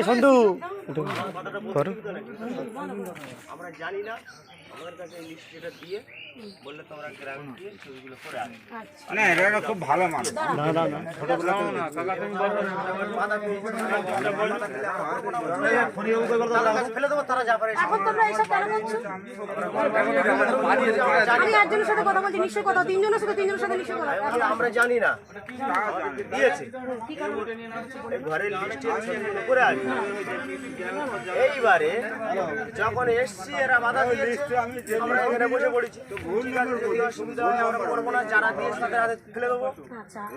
সন্ধু আমরা জানি না, আমাদের কাছে লিস্টটা দিয়ে বললে তোমরা গ্রামে গিয়ে ছবিগুলো করে আসবে। না এটা খুব ভালো মাল। না না না ছোটগুলো না কাকা তুমি বলো ফেলে দেবো, তারা যা পারে। এখন তোমরা এইসব কেন করছো? আমি একজনের সাথে কথা বলছি, নিশ্চয় কথা, তিনজনের সাথে নিশ্চয় কথা। আমরা জানি না দিয়েছে এই ঘরের লিস্টে ছবিগুলো করে আসবে। এইবারে যখন এসছি এরা বাধা দিয়েছে, আমরা এখানে বসে পড়েছি। যদি অসুবিধা হয় আমরা করবো না, যারা দিয়েছে তাদের হাতে ফেলে দেবো,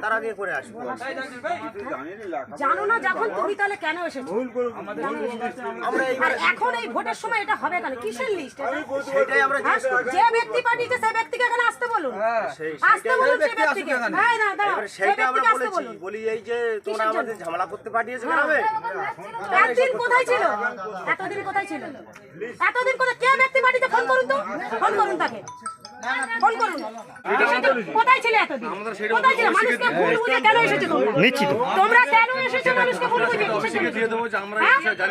তারা গিয়ে করে আসবো। জানো না যখন তুমি তাহলে কেন এসেছো? আমরা আর এখন এই ভোটের সময় এটা হবে কেন? কিসের লিস্ট? সেটাই আমরা জিজ্ঞেস করছি। যে ব্যক্তি পাঠিয়েছে সেই ব্যক্তিকে এখানে আসতে বলুন, আসতে বলুন সেই ব্যক্তিকে। হ্যাঁ না দাঁড়াও, সেই সেইটা আমরা ব্যক্তিকে আসতে বলেছি, বলুন। বলি এই যে তোমরা আমাদের ঝামেলা করতে পাঠিয়েছে গ্রামে। এতদিন কোথায় ছিল? এতদিন কোথায় ছিল? এতদিন কোথায়? কে ব্যক্তি পাঠিয়েছে? ফোন করুন তো, ফোন করুন তাকে, ফোন করুন। কোথায় ছিল এতদিন? কোথায় ছিল? মানুষকে ভুল বুঝে কেন এসেছো তোমরা? নিশ্চিত তোমরা কেন এসেছো মানুষকে ভুল বুঝে?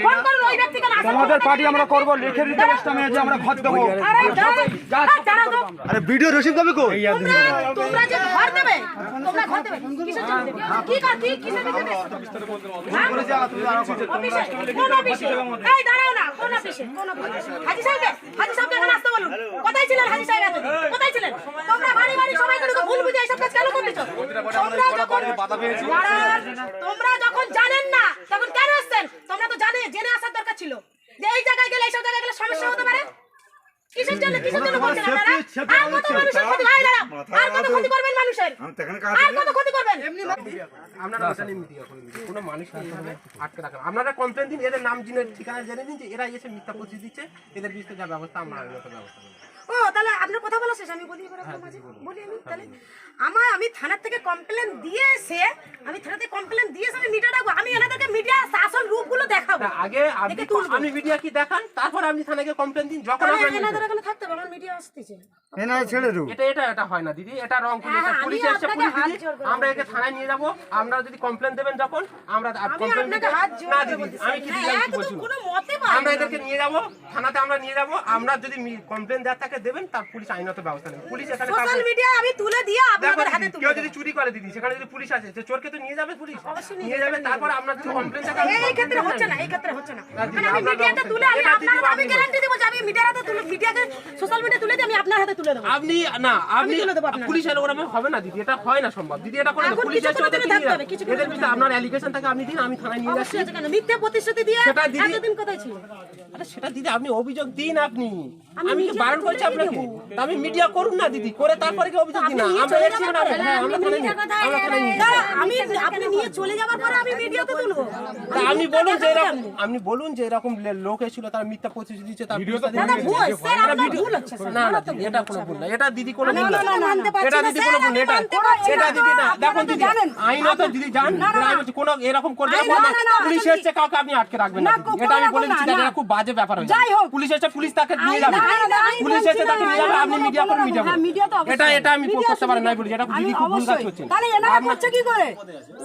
ফোন করুন ওই ব্যক্তিকে। তোমাদের পার্টি আমরা করব, লিখে দিতে ইসলামে যে আমরা ভোট দেবো। আরে দাঁড়াও তো। আরে ভিডিও রসিদ কবে কই? তোমরা যে ঘর দেবে, তোমরা ঘর দেবে কিসের জন্য দেবে? কি কিসের জন্য দেবে? অফিসে? কোন অফিসে? এই দাঁড়াও না, কোন অফিসে? কোন অফিসে? হাজী সাহেবকে এখানে আসতে বলুন। কোথায় ছিলেন হাজী সাহেব এতদিন? কোথায় ছিলেন? তোমরা বাড়ি বাড়ি সবাই করে তো ভুল বুঝে এইসব কাজ কেন করতেছো? তোমরা যখন জানেন না তখন কেন আসছেন? তোমরা তো জেনে আসার দরকার ছিল যে এই জায়গায় গেলে এইসব জায়গায় গেলে সমস্যা হতে পারে। কিসের জন্য বলছেন আপনারা? আর কত মানুষের ক্ষতি হয় না? আর কত ক্ষতি করবেন মানুষের? আর কত ক্ষতি করবেন? আপনারা জানেন মিডিয়া করে দিন, কোনো মানুষকে এইভাবে আটকে রাখেন। আপনারা কমপ্লেন দিন, এদের নাম জেনে ঠিকানা জেনে দিন যে এরা এসে মিথ্যা পরিচয় দিচ্ছে, এদের বিরুদ্ধে যা ব্যবস্থা আমরা আইনত ব্যবস্থা নেব। ও তাহলে আপনার কথা বলা শেষ, আমি বলি এবার আপনার মাঝে বলি আমি তাহলে আমি থানার থেকে কমপ্লেন দিয়ে এসে আমি মিডিয়া ডাকবো, আমি এনাদেরকে মিডিয়া শাসন রূপগুলো দেখাবো। আগে আপনি মিডিয়া কি দেখান, তারপর আপনি থানাকে কমপ্লেন দিন। যখন এনাদের এখানে থাকতে হবে, আমার মিডিয়া আসতেছে। এটা হয় না দিদি, এটা রং পুলিশ এসে আমরা একে থানায় নিয়ে যাবো। আমরা যদি কমপ্লেন দেবেন যখন আমরা কমপ্লেন দিতে না দিদি, আমি কি বলছি, আমরা এদেরকে নিয়ে যাবো থানাতে, আমরা নিয়ে যাবো। আমরা যদি কমপ্লেন দেওয়ার থাকে দেবেন, তার পুলিশ আইনত ব্যবস্থা নেবে। পুলিশ এখানে সোশ্যাল মিডিয়া আমি তুলে দিয়ে আপনাদের হাতে তুলে কেউ যদি চুরি করে দিদি, সেখানে যদি পুলিশ আছে, যে চোরকে তো নিয়ে যাবে পুলিশ, নিয়ে যাবে। তারপর আপনার যদি কমপ্লেন থাকে এই ক্ষেত্রে হচ্ছে না, মানে আমি মিডিয়াতে তুলে আমি গ্যারান্টি দেব যে আমি মিডিয়াতে তুলে, মিডিয়াকে সোশ্যাল মিডিয়া তুলে দিয়ে আমি আপনার হাতে তুলে দেব। আপনি পুলিশের ওরকম হবে না দিদি, এটা হয় না সম্ভব দিদি, এটা করে পুলিশ এসে ওদেরকে নিয়ে যাবে। এদের বিরুদ্ধে আপনার অ্যালিগেশন থাকে আপনি দিন, আমি থানায় নিয়ে যাচ্ছি। মিথ্যা প্রতিশ্রুতি দিয়ে এতদিন কোথায় ছিল? আরে সেটা দিদি আপনি অভিযোগ দিন, আপনি আমি কি বারণ করছি আপনাকে? আমি মিডিয়া করুন না দিদি, করে তারপরে কি অভিযোগ দিন না। আমরা এসেছি না, হ্যাঁ আমরা থানায় নিয়ে আমি আপনি নিয়ে চলে যাওয়ার পরে আমি মিডিয়াতে তুলবো। আপনি বলুন যে এরকম লোক এসেছিল, তার মিথ্যা প্রতিশ্রুতি দিচ্ছে, তার ভিডিও না না দিদি, এটা কোনো ভুল না, এটা দিদি কোনো ভুল না, এটা দিদি কোনো ভুল না, এটা দিদি না। দেখুন দিদি আইনত দিদি জান, কোনো এরকম করবে না। পুলিশ এসেছে, কাউকে আপনি আটকে রাখবেন না, এটা আমি বলে দিচ্ছি। এটা খুব বাজে ব্যাপার হয়ে যাবে। পুলিশ এসে পুলিশ তাকে নিয়ে যাবে, পুলিশ এসে তাকে নিয়ে যাবে, আপনি মিডিয়া করুন, মিডিয়া এটা আমি করতে পারি না বলি, এটা দিদি খুব ভুল কাজ করছেন। তাহলে এনারা করছে কি করে?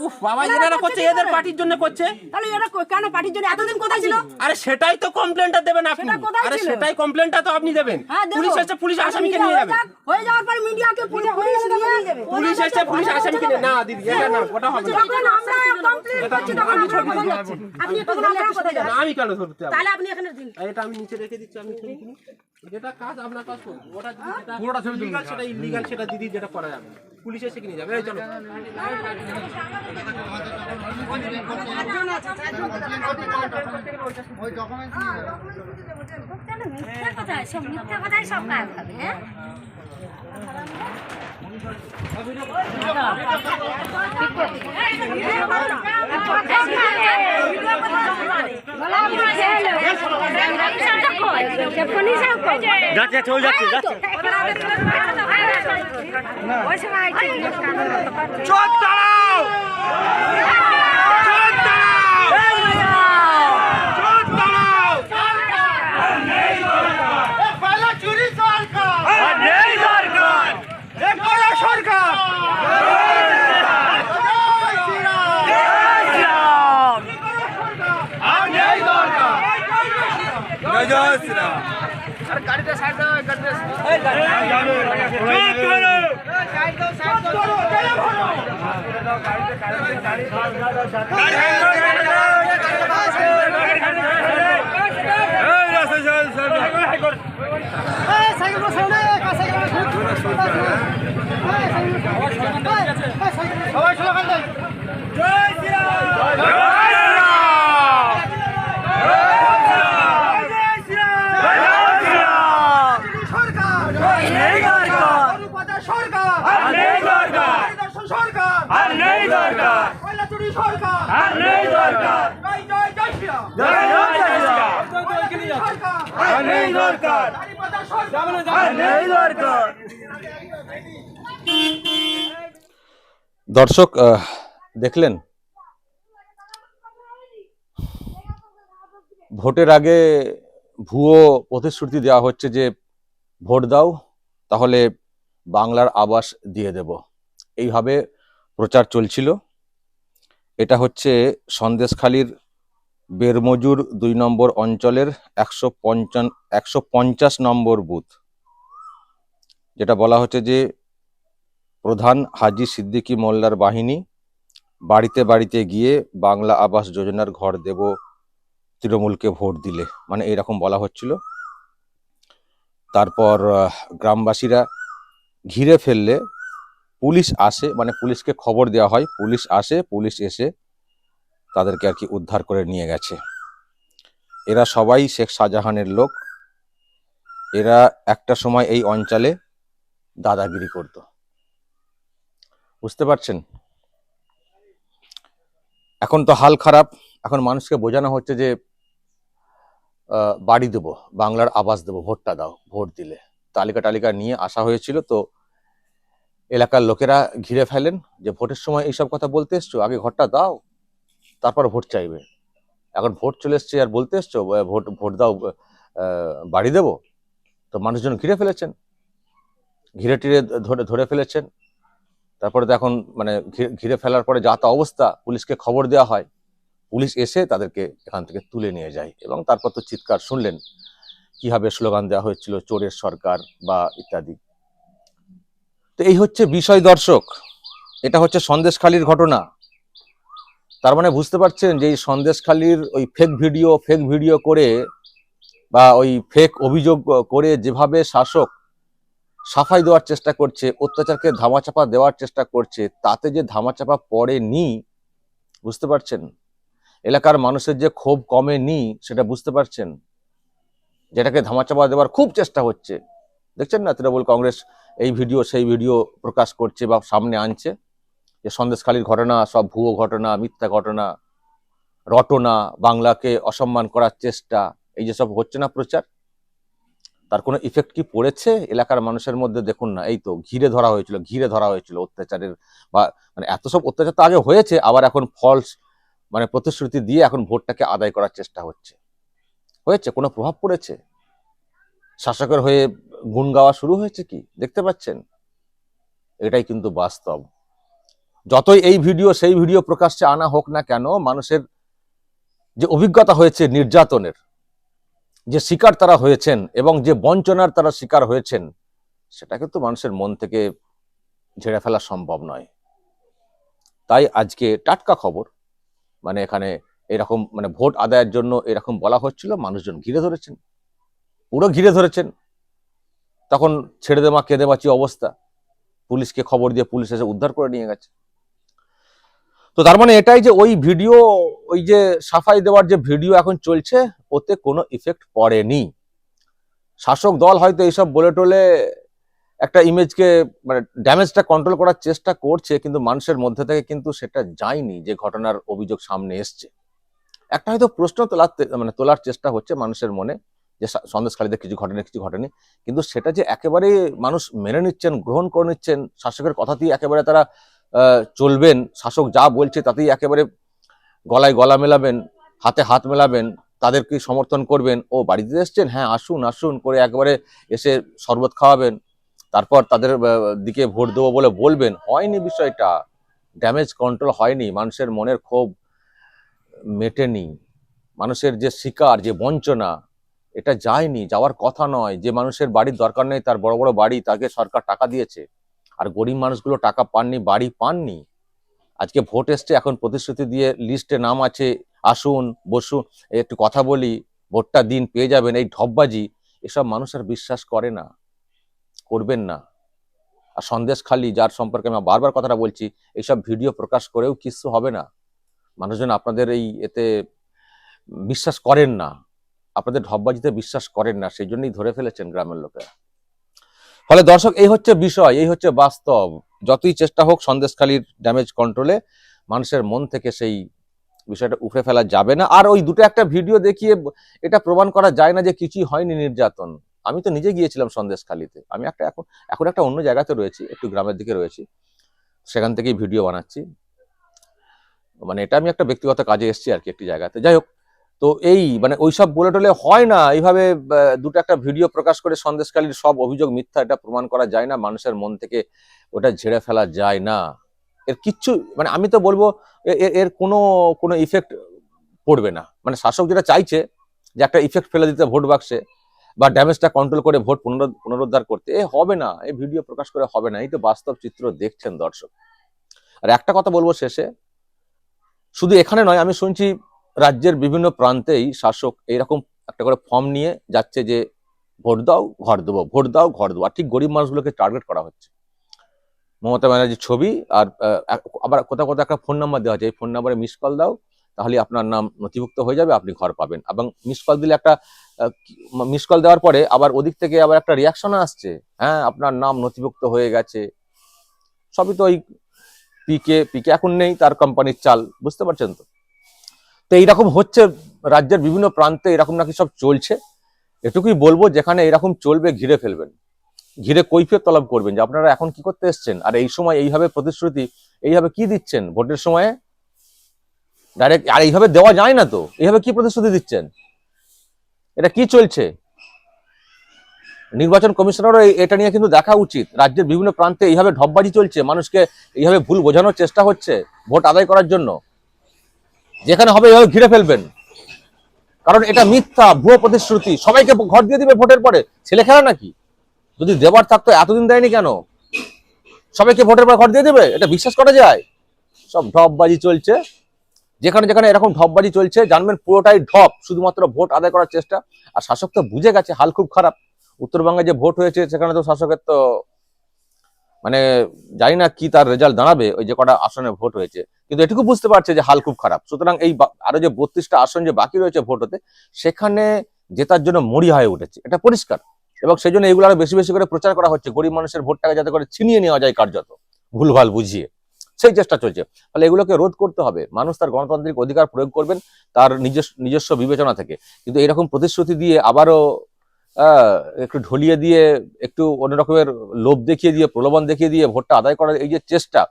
উফ বাবা, এনারা করছে এদের পার্টির জন্য করছে। তাহলে এরা কেন পার্টির জন্য এতদিন কোথায় ছিল? আরে সেটাই তো কমপ্লেনটা দেবেন আপনি। আরে সেটাই কমপ্লেনটা তো আপনি দেবেন। পুলিশ এসে পুলিশ আসামিকে নিয়ে যাবে, হয়ে যাওয়ার পর মিডিয়াকে পুলিশ নিয়ে যাবে। পুলিশ এসে পুলিশ আসামিকে নিয়ে না দিদি, এটা না, ওটা হবে না। যখন আমরা কমপ্লিট করছি তখন আমি ছবি দিতে যাচ্ছি। আপনি একটু বলে কোথায় যাবেন? আমি কেন ধরতে যাব? তাহলে আপনি এখানে দিন। এটা আমি নিচে রেখে দিচ্ছি, আমি ছবি কিনি। যেটা কাজ আপনার কাজ করুন, ওটা দিদি যেটা পুরোটা ছবি তুলুন, সেটা ইলিগাল, সেটা দিদি যেটা করা যাবে না। পুলিশ এসে কিনে যাবে। এই চলো ওই ডকুমেন্ট মিথ্যা কথাই সব কাজ হবে। হ্যাঁ যাচ্ছে চলে যাচ্ছে চোখ দাঁড়াও, চোখ দাঁড়াও, চোখ দাঁড়াও। দর্শক দেখলেন ভোটের আগে ভুয়ো প্রতিশ্রুতি দেওয়া হচ্ছে যে ভোট দাও তাহলে বাংলার আবাস দিয়ে দেব, এইভাবে প্রচার চলছিল। এটা হচ্ছে সন্দেশখালীর বেরমজুর 2 নম্বর অঞ্চলের 150 নম্বর বুথ, যেটা বলা হচ্ছে যে প্রধান হাজী সিদ্দিকী মোল্লার বাহিনী বাড়িতে বাড়িতে গিয়ে বাংলা আবাস যোজনার ঘর দেব তৃণমূলকে ভোট দিলে, মানে এরকম বলা হচ্ছিল। তারপর গ্রামবাসীরা ঘিরে ফেললে পুলিশ আসে, মানে পুলিশকে খবর দেওয়া হয়, পুলিশ আসে, পুলিশ এসে তাদেরকে আর কি উদ্ধার করে নিয়ে গেছে। এরা সবাই শেখ শাহজাহানের লোক, এরা একটা সময় এই অঞ্চলে দাদাগিরি করত, বুঝতে পারছেন। এখন তো হাল খারাপ, এখন মানুষকে বোঝানো হচ্ছে যে বাড়ি দেবো, বাংলার আবাস দেবো, ভোটটা দাও, ভোট দিলে। তালিকা নিয়ে আসা হয়েছিল, তো এলাকার লোকেরা ঘিরে ফেলেন যে ভোটের সময় এইসব কথা বলতে এসছো, আগে ঘরটা দাও তারপর ভোট চাইবে। এখন ভোট চলে এসছে আর বলতে এসছো ভোট দাও, বাড়ি দেবো। তো মানুষজন ঘিরে ফেলেছেন, ঘিরে টিরে ধরে ফেলেছেন। তারপরে তো এখন মানে ঘিরে ফেলার পরে যা তা অবস্থা, পুলিশকে খবর দেওয়া হয়, পুলিশ এসে তাদেরকে এখান থেকে তুলে নিয়ে যায়। এবং তারপর তো চিৎকার শুনলেন, কিভাবে স্লোগান দেওয়া হয়েছিল, চোরের সরকার বা ইত্যাদি। তো এই হচ্ছে বিষয় দর্শক, এটা হচ্ছে সন্দেশখালীর ঘটনা। তার মানে বুঝতে পারছেন যে এই সন্দেশখালীর ওই ফেক ভিডিও করে বা ওই ফেক অভিযোগ করে যেভাবে শাসক সাফাই দেওয়ার চেষ্টা করছে, অত্যাচারকে ধামাচাপা দেওয়ার চেষ্টা করছে, তাতে যে ধামাচাপা পড়েনি, বুঝতে পারছেন। এলাকার মানুষের যে ক্ষোভ কমেনি সেটা বুঝতে পারছেন, যেটাকে ধামাচাপা দেওয়ার খুব চেষ্টা হচ্ছে। দেখছেন না, তৃণমূল কংগ্রেস এই ভিডিও সেই ভিডিও প্রকাশ করছে বা সামনে আনছে যে সন্দেশখালীর ঘটনা সব ভুয়ো ঘটনা, মিথ্যা ঘটনা, রটনা, বাংলাকে অসম্মান করার চেষ্টা, এই যে সব হচ্ছে না প্রচার, তার কোনো ইফেক্ট কি পড়েছে এলাকার মানুষের মধ্যে? দেখুন না, এই তো ঘিরে ধরা হয়েছিল অত্যাচারের, বা মানে এত সব অত্যাচার তো আগে হয়েছে, আবার এখন ফলস মানে প্রতিশ্রুতি দিয়ে এখন ভোটটাকে আদায় করার চেষ্টা হচ্ছে। কোনো প্রভাব পড়েছে? শাসকের হয়ে গুণ গাওয়া শুরু হয়েছে কি? দেখতে পাচ্ছেন, এটাই কিন্তু বাস্তব। যতই এই ভিডিও সেই ভিডিও প্রকাশ্যে আনা হোক না কেন, মানুষের যে অভিজ্ঞতা হয়েছে নির্যাতনের, যে শিকার তারা হয়েছেন এবং যে বঞ্চনার তারা শিকার হয়েছেন, সেটা কিন্তু মানুষের মন থেকে ঝেড়ে ফেলা সম্ভব নয়। তাই আজকে টাটকা খবর, মানে এখানে এরকম মানে ভোট আদায়ের জন্য এরকম বলা হচ্ছিল, মানুষজন ঘিরে ধরেছেন, পুরো ঘিরে ধরেছেন। তখন ছেড়ে দেওয়া কেঁদে বাঁচি অবস্থা, পুলিশকে খবর দিয়ে পুলিশ এসে উদ্ধার করে নিয়ে গেছে। তো তার মানে এটাই যে ওই ভিডিও, ওই যে সাফাই দেওয়ার যে ভিডিও এখন চলছে, ওতে কোনো ইফেক্ট পড়েনি। শাসক দল হয়তো এইসব বলে টলে একটা ইমেজকে মানে ড্যামেজটা কন্ট্রোল করার চেষ্টা করছে, কিন্তু মানুষের মধ্যে থেকে কিন্তু সেটা যায়নি যে ঘটনার অভিযোগ সামনে এসছে। একটা হয়তো প্রশ্ন তোলার চেষ্টা হচ্ছে মানুষের মনে যে সন্দেশখালীতে কিছু ঘটেনি, কিন্তু সেটা যে একেবারে মানুষ মেনে নিচ্ছেন, গ্রহণ করে নিচ্ছেন, শাসকের কথাতেই একেবারে তারা চলবেন, শাসক যা বলছে তাতেই একেবারে গলায় গলা মেলাবেন, হাতে হাত মেলাবেন, তাদেরকে সমর্থন করবেন, ও বাড়িতে এসছেন, হ্যাঁ আসুন করে একেবারে এসে শরবত খাওয়াবেন, তারপর তাদের দিকে ভোট দেবো বলে বলবেন, হয়নি বিষয়টা। ড্যামেজ কন্ট্রোল হয়নি, মানুষের মনের ক্ষোভ মেটেনি, মানুষের যে শিকার, যে বঞ্চনা, এটা যায়নি, যাওয়ার কথা নয়। যে মানুষের বাড়ির দরকার নেই, তার বড় বড় বাড়ি, তাকে সরকার টাকা দিয়েছে, আর গরিব মানুষগুলো টাকা পাননি, বাড়ি পাননি। আজকে ভোট এসছে, এখন প্রতিশ্রুতি দিয়ে লিস্টে নাম আছে, আসুন বসুন, একটু কথা বলি, ভোটটা দিন, পেয়ে যাবেন, এই ঢপবাজি, এসব মানুষ আর বিশ্বাস করে না, করবেন না। আর সন্দেশখালি, যার সম্পর্কে আমি বারবার কথাটা বলছি, এইসব ভিডিও প্রকাশ করেও কিছু হবে না। মানুষজন আপনাদের এই এতে বিশ্বাস করেন না, আপনাদের ঢপবাজিতে বিশ্বাস করেন না, সেই জন্যই ধরে ফেলেছেন গ্রামের লোকেরা। ফলে দর্শক, এই হচ্ছে বিষয়, এই হচ্ছে বাস্তব। যতই চেষ্টা হোক সন্দেশখালির ড্যামেজ কন্ট্রোলে, মানুষের মন থেকে সেই বিষয়টা উপড়ে ফেলা যাবে না। আর ওই দুটো একটা ভিডিও দেখিয়ে এটা প্রমাণ করা যায় না যে কিছুই হয়নি নির্যাতন। আমি তো নিজে গিয়েছিলাম সন্দেশখালিতে, আমি এখন একটা অন্য জায়গাতে রয়েছি, একটু গ্রামের দিকে রয়েছি, সেখান থেকেই ভিডিও বানাচ্ছি। মানে এটা আমি একটা ব্যক্তিগত কাজে এসেছি আর কি, একটি জায়গাতে। যাই হোক, তো এই মানে ওইসব বলে টলে হয় না, এইভাবে দুটো একটা ভিডিও প্রকাশ করে সন্দেশখালির সব অভিযোগ মিথ্যা এটা প্রমাণ করা যায় না, মানুষের মন থেকে ওটা ঝেড়ে ফেলা যায় না। এর কিচ্ছু মানে আমি তো বলবো এর কোনো ইফেক্ট পড়বে না। মানে শাসক যেটা চাইছে যে একটা ইফেক্ট ফেলে দিতে ভোট বাক্সে, বা ড্যামেজটা কন্ট্রোল করে ভোট পুনরুদ্ধার করতে, হবে না, এই ভিডিও প্রকাশ করে হবে না। এই তো বাস্তব চিত্র দেখছেন দর্শক। আর একটা কথা বলবো শেষে, শুধু এখানে নয়, আমি শুনছি রাজ্যের বিভিন্ন প্রান্তেই শাসক এইরকম একটা করে ফর্ম নিয়ে যাচ্ছে যে ভোট দাও ঘর দেবো, ভোট দাও ঘর দেবো, আর ঠিক গরিব মানুষগুলোকে টার্গেট করা হচ্ছে। মমতা ব্যানার্জির ছবি, আর আবার কোথাও কোথাও একটা ফোন নাম্বার দেওয়া আছে, এই ফোন নাম্বারে মিস কল দাও, তাহলে আপনার নাম নথিভুক্ত হয়ে যাবে, আপনি ঘর পাবেন। এবং মিস কল দিলে মিস কল দেওয়ার পরে আবার ওদিক থেকে আবার একটা রিয়াকশন আসছে, হ্যাঁ আপনার নাম নথিভুক্ত হয়ে গেছে। সবই তো ওই পিকে এখন নেই, তার কোম্পানির চাল, বুঝতে পারছেন তো। তো এইরকম হচ্ছে রাজ্যের বিভিন্ন প্রান্তে, এরকম নাকি সব চলছে। এটুকুই বলবো, যেখানে এরকম চলবে ঘিরে ফেলবেন, ঘিরে কৈফিয়ত তলব করবেন যে আপনারা এখন কি করতে এসছেন, আর এই সময় এইভাবে প্রতিশ্রুতি এইভাবে কি দিচ্ছেন ভোটের সময়ে ডাইরেক্ট। আর এইভাবে দেওয়া যায় না তো, এইভাবে কি প্রতিশ্রুতি দিচ্ছেন, এটা কি চলছে? নির্বাচন কমিশনারও এটা নিয়ে কিন্তু দেখা উচিত। রাজ্যের বিভিন্ন প্রান্তে এইভাবে ঢপবাজি চলছে, মানুষকে এইভাবে ভুল বোঝানোর চেষ্টা হচ্ছে ভোট আদায় করার জন্য। যেখানে হবে এইভাবে ঘিরে ফেলবেন, কারণ এটা মিথ্যা, ভুয়ো প্রতিশ্রুতি। সবাইকে ঘর দিয়ে দিবে ভোটের পরে, ছেলে খেলা নাকি? যদি দেবার থাকতো এতদিন দেয়নি কেন? সবাইকে ভোটের পর ঘর দিয়ে দেবে, এটা বিশ্বাস করা যায়? সব ঢপবাজি চলছে। যেখানে যেখানে এরকম ঢপবাজি চলছে, জানবেন পুরোটাই ঢপ, শুধুমাত্র ভোট আদায় করার চেষ্টা। আর শাসক তো বুঝে গেছে হাল খুব খারাপ। উত্তরবঙ্গে যে ভোট হয়েছে, সেখানে তো শাসকের তো মানে জানি না কি তার রেজাল্ট দাঁড়াবে, ওই যে কটা আসনে ভোট হয়েছে, কিন্তু এটুকু বুঝতে পারছে যে হাল খুব খারাপ। সুতরাং এই আরো যে 32টা আসন যে বাকি রয়েছে ভোট হতে, সেখানে জেতার জন্য মরি হয়ে উঠেছে, এটা পরিষ্কার। এবং সেই জন্য এগুলো আরো বেশি বেশি করে প্রচার করা হচ্ছে, গরিব মানুষের ভোটটাকে যাতে করে ছিনিয়ে নেওয়া যায় কার্যত, ভুলভাল বুঝিয়ে, সেই চেষ্টা চলছে। তাহলে এগুলোকে রোধ করতে হবে। মানুষ তার গণতান্ত্রিক অধিকার প্রয়োগ করবেন তার নিজস্ব বিবেচনা থেকে, কিন্তু এরকম প্রতিশ্রুতি দিয়ে আবারও একটু ঢলিয়ে দিয়ে, একটু অন্যরকমের লোভ দেখিয়ে দিয়ে, প্রলোভন দেখিয়ে দিয়ে ভোটটা আদায় করার এই যে চেষ্টা,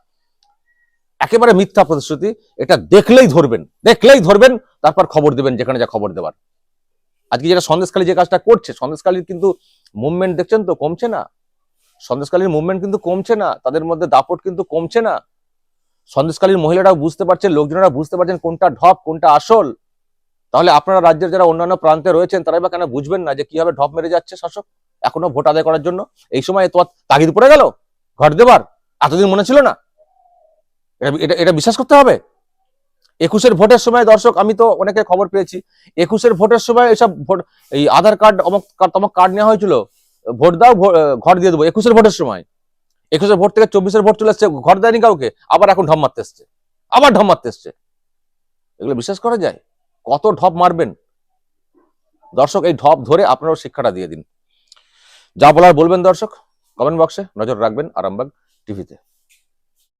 একেবারে মিথ্যা প্রতিশ্রুতি। এটা দেখলেই ধরবেন, তারপর খবর দেবেন যেখানে যা খবর দেবার। আজকে যেটা সন্দেশখালী যে কাজটা করছে, সন্দেশখালীর কিন্তু মুভমেন্ট দেখছেন তো, কমছে না। সন্দেশখালীর মুভমেন্ট কিন্তু কমছে না, তাদের মধ্যে দাপট কিন্তু কমছে না। সন্দেশখালীর মহিলারাও বুঝতে পারছেন, লোকজনেরা বুঝতে পারছেন কোনটা ঢপ কোনটা আসল। তাহলে আপনারা রাজ্যের যারা অন্যান্য প্রান্তে রয়েছেন, তারাই বা কেন বুঝবেন না যে কিভাবে ঢপ মেরে যাচ্ছে শাসক এখনো ভোট আদায় করার জন্য? এই সময় তো তাগিদ পড়ে গেল ঘর দেবার, এতদিন মনে ছিল না? এটা বিশ্বাস করতে হবে। 21-এর ভোটের সময় দর্শক, আমি তো অনেকে খবর পেয়েছি, 21-এর ভোটের সময় এসব ভোট, এই আধার কার্ড তমক কার্ড নেওয়া হয়েছিল, ভোট দাও ঘর দিয়ে দেবো। 21-এর ভোটের সময়, 21-এর ভোট থেকে 24-এর ভোট চলে এসছে, ঘর দেয়নি কাউকে, আবার এখন ঢপ মারতে এসছে। এগুলো বিশ্বাস করা যায়? কত ঢপ মারবেন দর্শক? এই ঢপ ধরে আপনারাও শিক্ষাটা দিয়ে দিন। যা বলার বলবেন দর্শক, কমেন্ট বক্সে নজর রাখবেন আরামবাগ টিভিতে।